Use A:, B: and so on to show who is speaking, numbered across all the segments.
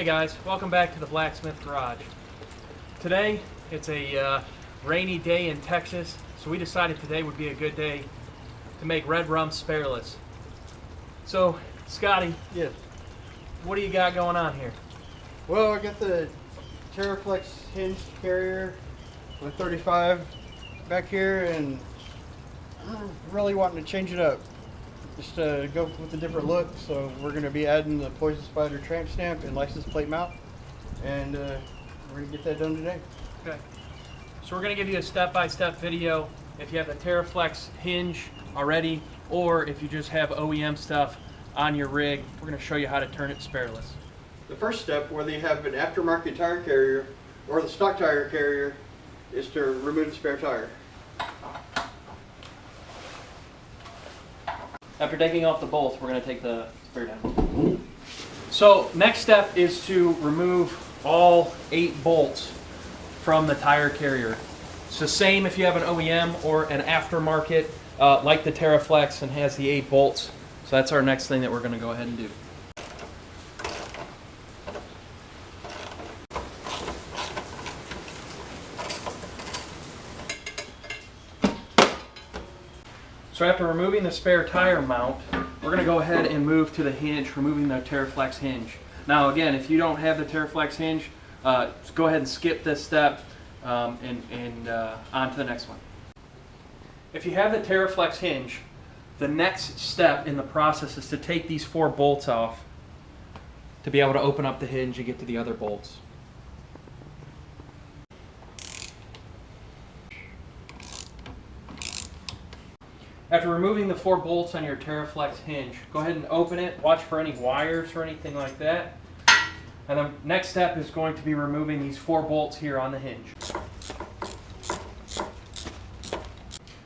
A: guys, welcome back to the Blacksmith Garage. Today, it's a rainy day in Texas, so we decided today would be a good day to make red rum Spareless. So, Scotty,
B: yes,
A: what do you got going on here?
B: well, I got the Terraflex hinged carrier with 35 back here, and I'm really wanting to change it up. Just to go with a different look, so we're going to be adding the Poison Spider tramp stamp and license plate mount, and we're going to get that done today.
A: Okay. So we're going to give you a step-by-step video if you have the Terraflex hinge already, or if you just have OEM stuff on your rig. We're going to show you how to turn it Spareless.
B: The first step, whether you have an aftermarket tire carrier or the stock tire carrier, is to remove the spare tire.
A: After taking off the bolts, we're going to take the spare down. So next step is to remove all 8 bolts from the tire carrier. It's the same if you have an OEM or an aftermarket like the Terraflex and has the 8 bolts. So that's our next thing that we're going to go ahead and do. So after removing the spare tire mount, we're going to go ahead and move to the hinge, removing the Terraflex hinge. Now again, if you don't have the Terraflex hinge, just go ahead and skip this step and on to the next one. If you have the Terraflex hinge, the next step in the process is to take these 4 bolts off to be able to open up the hinge and get to the other bolts. After removing the 4 bolts on your Terraflex hinge, go ahead and open it. Watch for any wires or anything like that. And the next step is going to be removing these 4 bolts here on the hinge.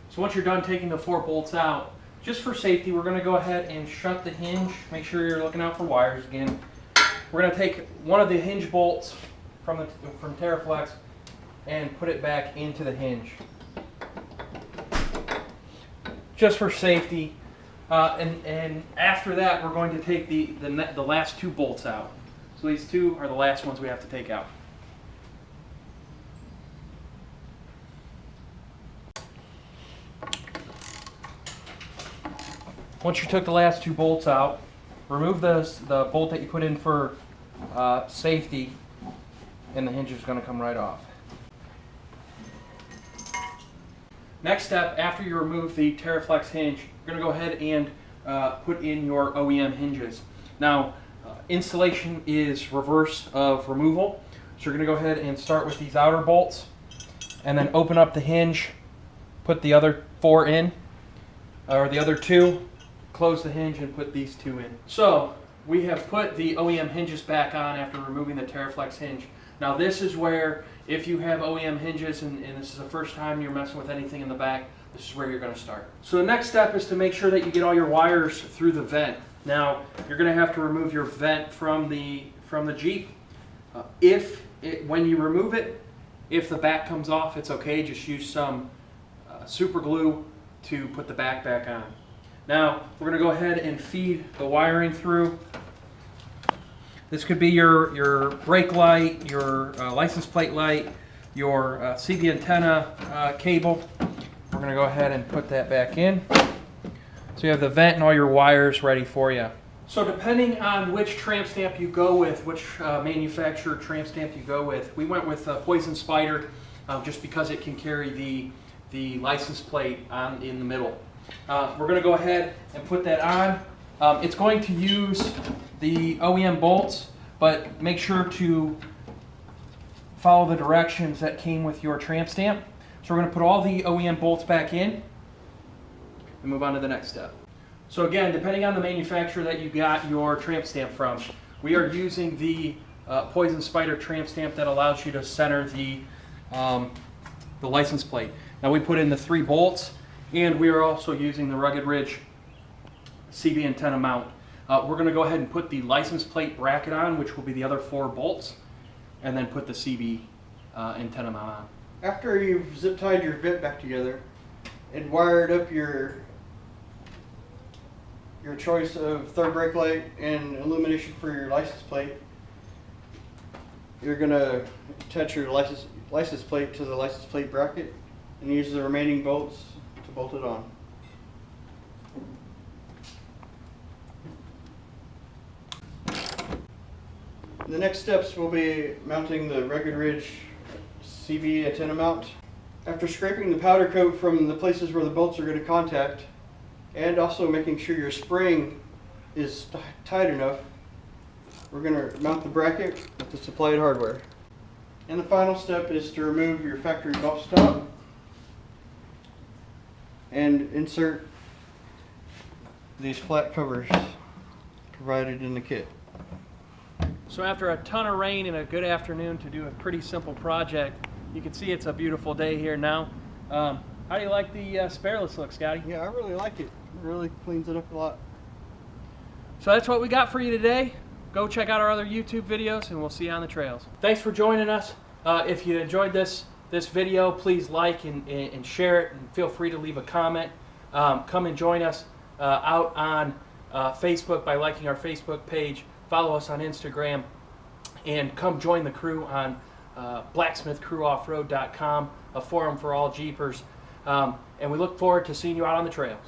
A: So once you're done taking the 4 bolts out, just for safety, we're going to go ahead and shut the hinge. Make sure you're looking out for wires again. We're going to take one of the hinge bolts from Terraflex and put it back into the hinge, just for safety. And after that, we're going to take the last 2 bolts out. So these 2 are the last ones we have to take out. Once you took the last 2 bolts out, remove the bolt that you put in for safety, and the hinge is going to come right off. Next step, after you remove the Terraflex hinge, you're going to go ahead and put in your OEM hinges. Now, installation is reverse of removal, so you're going to go ahead and start with these outer bolts, and then open up the hinge, put the other 4 in, or the other 2, close the hinge and put these 2 in. So, we have put the OEM hinges back on after removing the Terraflex hinge. Now this is where, if you have OEM hinges and this is the first time you're messing with anything in the back, this is where you're going to start. So the next step is to make sure that you get all your wires through the vent. Now you're going to have to remove your vent from the Jeep. When you remove it, if the back comes off, it's okay. Just use some super glue to put the back on. Now we're going to go ahead and feed the wiring through. This could be your brake light, your license plate light, your CB antenna cable. We're going to go ahead and put that back in. So you have the vent and all your wires ready for you. So depending on which tramp stamp you go with, which manufacturer tramp stamp you go with, we went with Poison Spider just because it can carry the license plate in the middle. We're going to go ahead and put that on. It's going to use the OEM bolts, but make sure to follow the directions that came with your tramp stamp. So we're going to put all the OEM bolts back in and move on to the next step. So again, depending on the manufacturer that you got your tramp stamp from, we are using the Poison Spider tramp stamp that allows you to center the license plate. Now we put in the 3 bolts, and we are also using the Rugged Ridge CB antenna mount. We're going to go ahead and put the license plate bracket on, which will be the other 4 bolts, and then put the CB antenna mount on.
B: After you've zip tied your vent back together and wired up your choice of third brake light and illumination for your license plate, you're gonna attach your license plate to the license plate bracket and use the remaining bolts to bolt it on. The next steps will be mounting the Rugged Ridge CV antenna mount. After scraping the powder coat from the places where the bolts are going to contact, and also making sure your spring is tight enough, we're going to mount the bracket with the supplied hardware. And the final step is to remove your factory bump stop and insert these flat covers provided in the kit.
A: So after a ton of rain and a good afternoon to do a pretty simple project, you can see it's a beautiful day here now. How do you like the Spareless look, Scotty?
B: Yeah, I really like it. It really cleans it up a lot.
A: So that's what we got for you today. Go check out our other YouTube videos and we'll see you on the trails. Thanks for joining us. If you enjoyed this video, please like and share it, and feel free to leave a comment. Come and join us out on Facebook by liking our Facebook page. Follow us on Instagram, and come join the crew on blacksmithcrewoffroad.com, a forum for all Jeepers. And we look forward to seeing you out on the trails.